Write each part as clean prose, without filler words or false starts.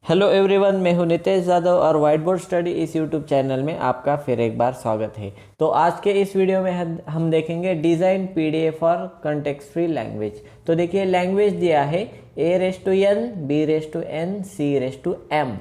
Hello everyone, मैं हूं नितेश यादव और वाइट बोर्ड स्टडी इस यूट्यूब चैनल में आपका फिर एक बार स्वागत है। तो आज के इस वीडियो में हम देखेंगे design PDF for context free language. तो देखिए, लैंग्वेज दिया है a⁻n b⁻n c⁻m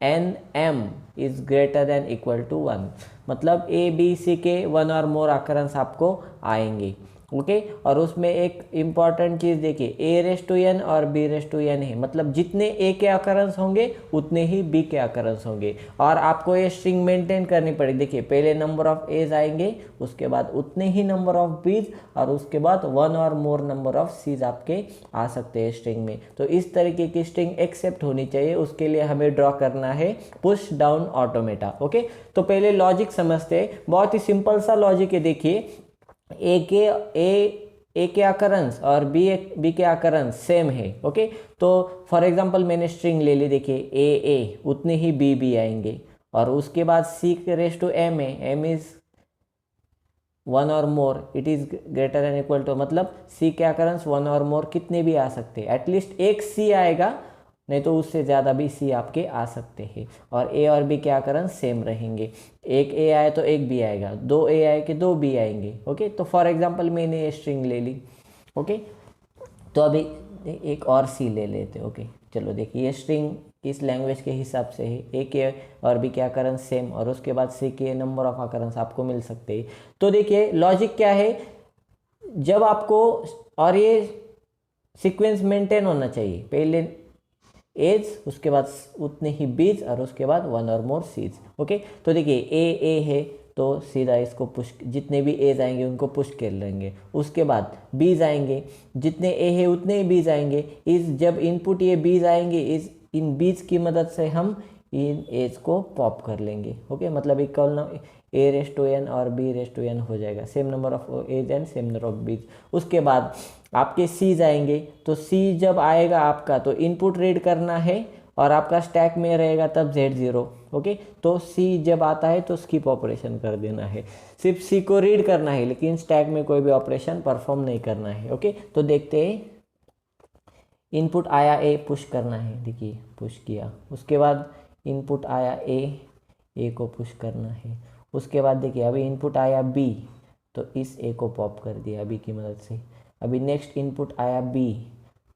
N M is greater than equal to 1। मतलब ए बी सी के वन और मोर अकरेंस आपको आएंगे। ओके और उसमें एक इम्पॉर्टेंट चीज़ देखिए, a⁻n और b⁻n है, मतलब जितने a के अकरेंस होंगे उतने ही b के अकरेंस होंगे। और आपको ये स्ट्रिंग मेंटेन करनी पड़ेगी। देखिए, पहले नंबर ऑफ एज आएंगे, उसके बाद उतने ही नंबर ऑफ बीज, और उसके बाद one or more number of seize आपके आ सकते हैं स्ट्रिंग में। तो इस तरीके की स्ट्रिंग एक्सेप्ट होनी चाहिए, उसके लिए हमें ड्रॉ करना है पुश डाउन ऑटोमेटा। ओके, तो पहले लॉजिक समझते हैं। बहुत ही सिंपल सा लॉजिक है। देखिए, ए के अकरेंस और बी के अकरेंस सेम है। ओके, तो फॉर एग्जांपल मैंने स्ट्रिंग ले ली। देखिए, ए उतने ही बी आएंगे, और उसके बाद c⁻m है, m is one or more, it is greater than equal to, मतलब c के अकरेंस वन और मोर कितने भी आ सकते हैं। एटलीस्ट एक c आएगा, नहीं तो उससे ज़्यादा भी सी आपके आ सकते हैं। और ए और बी के अकरेंस सेम रहेंगे। एक ए आए तो एक बी आएगा, दो ए आए कि दो बी आएंगे। ओके, तो फॉर एग्जांपल मैंने ये स्ट्रिंग ले ली। ओके, तो अभी एक और सी ले लेते। ओके, चलो देखिए, ये स्ट्रिंग इस लैंग्वेज के हिसाब से है। ए के और बी के अकरेंस सेम, और उसके बाद सी के नंबर ऑफ अकरेंस आपको मिल सकते हैं। तो देखिए, लॉजिक क्या है, जब आपको, और ये सीक्वेंस मेंटेन होना चाहिए, पहले एज, उसके बाद उतने ही बीज, और उसके बाद one or more seize. Okay, तो देखिए, ए है तो सीधा इसको पुश, जितने भी एज आएंगे उनको पुश कर लेंगे। उसके बाद बीज आएंगे, जितने ए है उतने ही बीज आएंगे। इस जब इनपुट ये बीज आएंगे, इस इन बीज की मदद से हम इन एज को पॉप कर लेंगे। ओके, मतलब इक्वल a⁻n और b⁻n हो जाएगा, same number of A's and same number of B's. उसके बाद आपके सीज आएंगे, तो सी जब आएगा आपका तो इनपुट रीड करना है, और आपका स्टैक में रहेगा तब Z0। ओके, तो सी जब आता है तो स्किप ऑपरेशन कर देना है, सिर्फ सी को रीड करना है, लेकिन स्टैक में कोई भी ऑपरेशन परफॉर्म नहीं करना है। ओके, तो देखते हैं, इनपुट आया ए, पुश करना है। देखिए, पुश किया, उसके बाद इनपुट आया ए को पुश करना है। उसके बाद देखिए, अभी इनपुट आया बी, तो इस ए को पॉप कर दिया बी की मदद से। अभी नेक्स्ट इनपुट आया बी,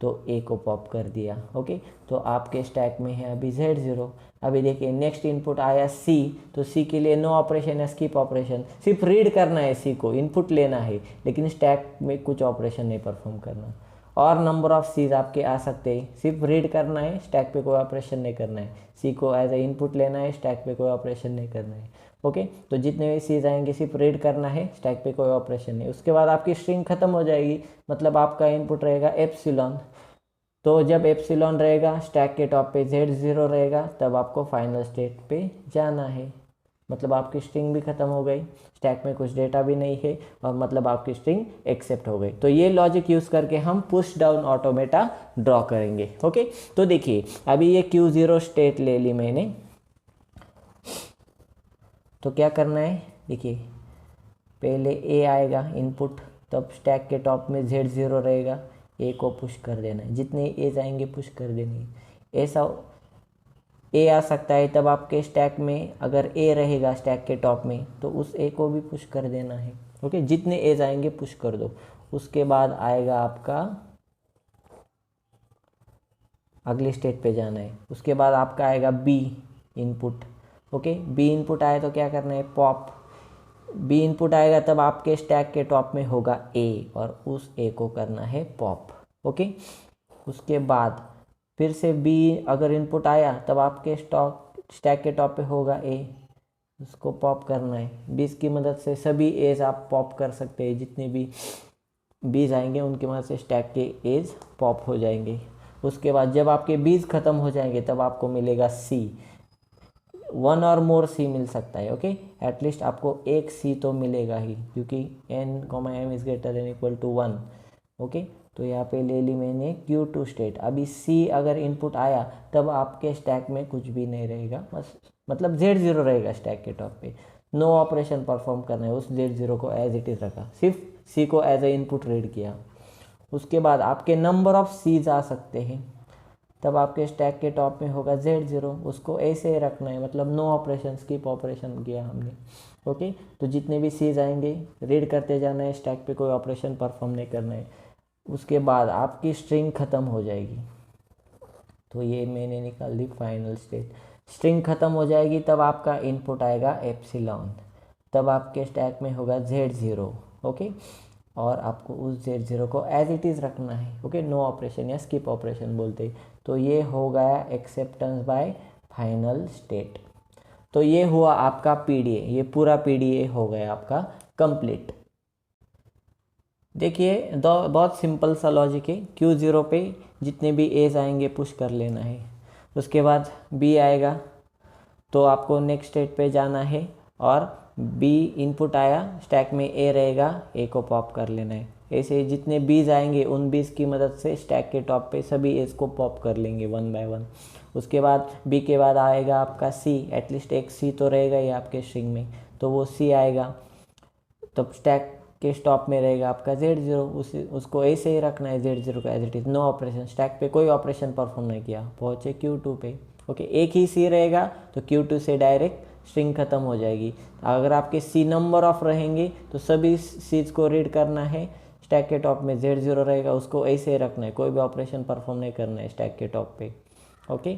तो ए को पॉप कर दिया। ओके, तो आपके स्टैक में है अभी Z0। अभी देखिए, नेक्स्ट इनपुट आया सी, तो सी के लिए नो ऑपरेशन है, स्किप ऑपरेशन, सिर्फ रीड करना है, सी को इनपुट लेना है, लेकिन स्टैक में कुछ ऑपरेशन नहीं परफॉर्म करना। और नंबर ऑफ सीज आपके आ सकते हैं, सिर्फ रीड करना है, स्टैक पे कोई ऑपरेशन नहीं करना है। सी को एज ए इनपुट लेना है, स्टैक पे कोई ऑपरेशन नहीं करना है। ओके, तो जितने भी सीज आएंगे सिर्फ रीड करना है, स्टैक पे कोई ऑपरेशन नहीं। उसके बाद आपकी स्ट्रिंग खत्म हो जाएगी, मतलब आपका इनपुट रहेगा एप्सिलॉन। तो जब एप्सिलॉन रहेगा, स्टैक के टॉप पे Z0 रहेगा, तब आपको फाइनल स्टेट पे जाना है। मतलब आपकी स्ट्रिंग भी खत्म हो गई, स्टैक में कुछ डेटा भी नहीं है, और मतलब आपकी स्ट्रिंग एक्सेप्ट हो गई। तो ये लॉजिक यूज़ करके हम पुश डाउन ऑटोमेटा ड्रॉ करेंगे। ओके, तो देखिए, अभी ये Q0 स्टेट ले ली मैंने, तो क्या करना है, देखिए, पहले ए आएगा इनपुट, तब स्टैक के टॉप में Z0 रहेगा, ए को पुश कर देना है, जितने एज आएंगे पुश कर देनी है। ऐसा ए आ सकता है, तब आपके स्टैक में अगर ए रहेगा स्टैक के टॉप में, तो उस ए को भी पुश कर देना है। ओके, जितने एज आएंगे पुश कर दो। उसके बाद आएगा आपका, अगली स्टेट पे जाना है। उसके बाद आपका आएगा B input. Okay, B input आए तो क्या करना है, पॉप। बी इनपुट आएगा तब आपके स्टैक के टॉप में होगा ए, और उस ए को करना है पॉप। ओके, उसके बाद फिर से बी अगर इनपुट आया तब आपके स्टैक के टॉप पे होगा ए, उसको पॉप करना है। बीज की मदद से सभी एज आप पॉप कर सकते हैं, जितने भी बीज आएंगे उनकी मदद से स्टैक के एज पॉप हो जाएंगे। उसके बाद जब आपके बीज खत्म हो जाएंगे तब आपको मिलेगा सी, वन और मोर सी मिल सकता है। ओके, एटलीस्ट आपको एक सी तो मिलेगा ही, क्योंकि n, m is greater than equal to 1। Okay, तो यहाँ पे ले ली मैंने Q2 स्टेट। अभी सी अगर इनपुट आया तब आपके स्टैक में कुछ भी नहीं रहेगा, बस मतलब Z0 रहेगा स्टैक के टॉप पे। नो ऑपरेशन परफॉर्म करना है, उस Z0 को एज इट इज़ रखा, सिर्फ सी को एज ए इनपुट रीड किया। उसके बाद आपके नंबर ऑफ सीज आ सकते हैं, तब आपके स्टैक के टॉप में होगा Z0, उसको ऐसे ही रखना है, मतलब नो ऑपरेशन, स्किप ऑपरेशन किया हमने। ओके, तो जितने भी सीज आएंगे रीड करते जाना है, स्टैक पे कोई ऑपरेशन परफॉर्म नहीं करना है। उसके बाद आपकी स्ट्रिंग ख़त्म हो जाएगी। तो ये मैंने निकाल दी फाइनल स्टेट। स्ट्रिंग ख़त्म हो जाएगी तब आपका इनपुट आएगा एप्सिलॉन, तब आपके स्टैक में होगा Z0। ओके, और आपको उस Z0 को एज इट इज़ रखना है। ओके, नो ऑपरेशन या स्किप ऑपरेशन बोलते। तो ये हो गया एक्सेप्टेंस बाय फाइनल स्टेट। तो ये हुआ आपका PDA, ये पूरा PDA हो गया आपका कंप्लीट। देखिए बहुत सिंपल सा लॉजिक है। Q0 पे जितने भी एज आएंगे पुश कर लेना है, उसके बाद B आएगा तो आपको नेक्स्ट स्टेट पे जाना है, और B इनपुट आया, स्टैक में A रहेगा, A को पॉप कर लेना है। ऐसे जितने बीज आएंगे उन बीज की मदद से स्टैक के टॉप पे सभी एज को पॉप कर लेंगे वन बाय वन। उसके बाद B के बाद आएगा आपका C, एटलीस्ट एक C तो रहेगा ही आपके स्ट्रिंग में, तो वो C आएगा, तब स्टैक के स्टॉप में रहेगा आपका Z0, उसको ऐसे ही रखना है, Z0 का as it is, no operation, stack पे कोई ऑपरेशन परफॉर्म नहीं किया, पहुँचे Q2 पे। ओके, एक ही C रहेगा तो Q2 से डायरेक्ट स्ट्रिंग ख़त्म हो जाएगी। अगर आपके C नंबर ऑफ रहेंगे तो सभी सीज को रीड करना है, स्टैक के टॉप में Z0 रहेगा, उसको ऐसे ही रखना है, कोई भी ऑपरेशन परफॉर्म नहीं करना है स्टैक के टॉप पे। ओके,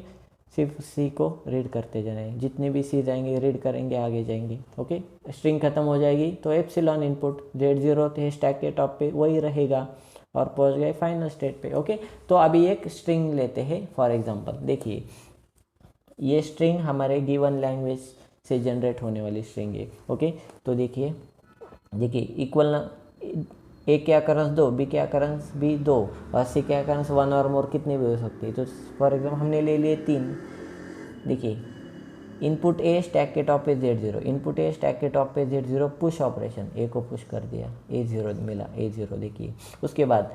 सिर्फ C को रीड करते जाना है, जितने भी C जाएंगे रीड करेंगे, आगे जाएंगे। ओके, स्ट्रिंग खत्म हो जाएगी तो एप्सिलॉन इनपुट Z0 थे स्टैक के टॉप पे वही रहेगा, और पहुंच गए फाइनल स्टेट पे। ओके, तो अभी एक स्ट्रिंग लेते हैं फॉर एग्जांपल। देखिए ये स्ट्रिंग हमारे गिवन लैंग्वेज से जनरेट होने वाली स्ट्रिंग है। ओके, तो देखिए इक्वल A के अकरेंस 2, B के अकरेंस भी 2, और C के अकरेंस 1 और मोर कितने भी हो सकते हैं। तो फॉर एग्जाम्पल हमने ले लिए 3। देखिए इनपुट A स्टैक के टॉप पे Z0, इनपुट A स्टैक के टॉप पे Z0, पुश ऑपरेशन, A को पुश कर दिया, A0 मिला, A0 देखिए। उसके बाद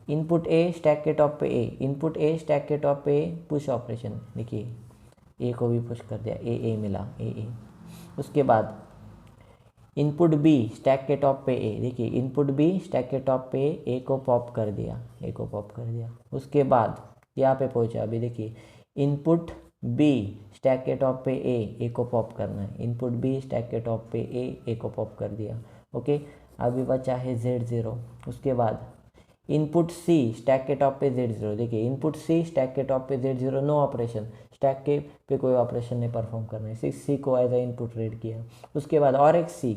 इनपुट A स्टैक के टॉप पे A, इनपुट A स्टैक के टॉप पे पुश ऑपरेशन, देखिए A को भी पुश कर दिया, A मिला, A। उसके बाद इनपुट B स्टैक के टॉप पे A, देखिए इनपुट B स्टैक के टॉप पे A को पॉप कर दिया, A को पॉप कर दिया। उसके बाद यहाँ पे पहुँचा, अभी देखिए इनपुट B स्टैक के टॉप पे A को पॉप करना है, इनपुट B स्टैक के टॉप पे A को पॉप कर दिया। ओके, अभी बचा है Z0। उसके बाद इनपुट C स्टैक के टॉप पे Z0, देखिए इनपुट C स्टैक के टॉप पे Z0, नो ऑपरेशन, स्टैक के पे कोई ऑपरेशन नहीं परफॉर्म करना है, सिर्फ C को एज ए इनपुट रीड किया। उसके बाद और एक C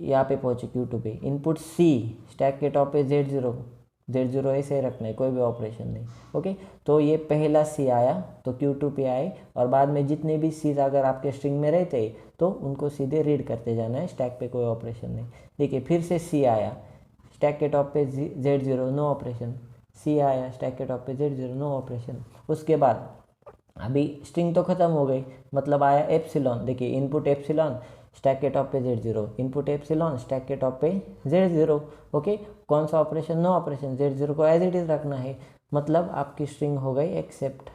यहाँ पे पहुँचे Q2 पे, इनपुट C स्टैक के टॉप पे Z0 ऐसे रखना है, कोई भी ऑपरेशन नहीं। ओके, तो ये पहला C आया तो Q2 पे आए, और बाद में जितने भी C's अगर आपके स्ट्रिंग में रहते तो उनको सीधे रीड करते जाना है, स्टैक पे कोई ऑपरेशन नहीं। देखिए फिर से C आया, स्टैक के टॉप पे Z0, नो ऑपरेशन, C आया स्टैक के टॉप पे Z0, नो ऑपरेशन। उसके बाद अभी स्ट्रिंग तो ख़त्म हो गई, मतलब आया एप्सिलॉन, देखिए इनपुट एप्सिलॉन स्टैक के टॉप पे Z0, इनपुट एप्सिलॉन स्टैक के टॉप पे Z0। ओके, कौन सा ऑपरेशन, नो ऑपरेशन, Z0 को एज इट इज़ रखना है, मतलब आपकी स्ट्रिंग हो गई एक्सेप्ट।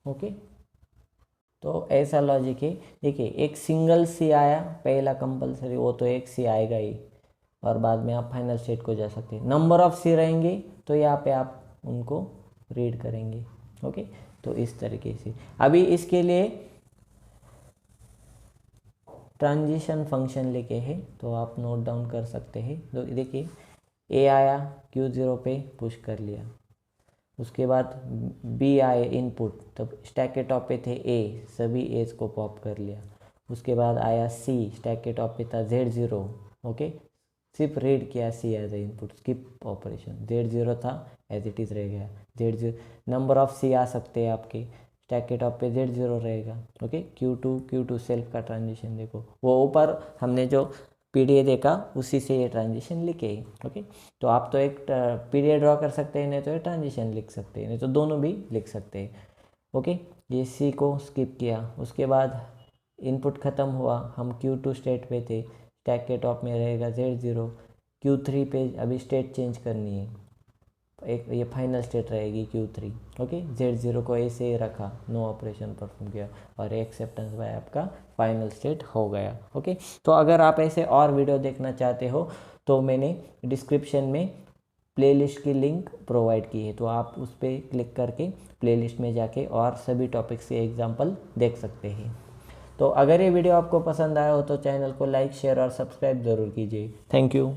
ओके, तो ऐसा लॉजिक है। देखिए एक सिंगल C आया पहला कंपलसरी, वो तो एक C आएगा ही, और बाद में आप फाइनल स्टेट को जा सकते हैं। नंबर ऑफ C रहेंगे तो यहाँ पे आप उनको रीड करेंगे। ओके, तो इस तरीके से अभी इसके लिए ट्रांजिशन फंक्शन लेके है, तो आप नोट डाउन कर सकते हैं। तो देखिए A आया Q0 पे पुश कर लिया, उसके बाद B आए इनपुट, तब स्टैक के टॉप पे थे A, सभी एज को पॉप कर लिया। उसके बाद आया C स्टैक के टॉप पे था Z0। ओके, सिर्फ रीड किया C as a input, skip operation, Z0 था एज इट इज़ रह गया। Z0 नंबर ऑफ C आ सकते हैं आपके, स्टैक के टॉप पे Z0 रहेगा। ओके, Q2 सेल्फ का ट्रांजिशन देखो, वो ऊपर हमने जो PDA देखा उसी से ये ट्रांजिशन लिखे। ओके, तो आप तो एक PDA ड्रॉ कर सकते हैं, नहीं तो ये ट्रांजिशन लिख सकते हैं, नहीं तो दोनों भी लिख सकते हैं। ओके, ये C को स्किप किया। उसके बाद इनपुट ख़त्म हुआ, हम Q2 स्टेट पे थे, स्टैक के टॉप में रहेगा Z0। Q3 पे अभी स्टेट चेंज करनी है, एक ये फाइनल स्टेट रहेगी Q3। ओके, Z0 को ऐसे ही रखा, नो ऑपरेशन परफॉर्म किया, और एक्सेप्टेंस बाय आपका फाइनल स्टेट हो गया। ओके, तो अगर आप ऐसे और वीडियो देखना चाहते हो तो मैंने डिस्क्रिप्शन में प्लेलिस्ट की लिंक प्रोवाइड की है, तो आप उस पर क्लिक करके प्लेलिस्ट में जाके और सभी टॉपिक्स के एग्जाम्पल देख सकते हैं। तो अगर ये वीडियो आपको पसंद आया हो तो चैनल को लाइक, शेयर और सब्सक्राइब ज़रूर कीजिए। Thank you.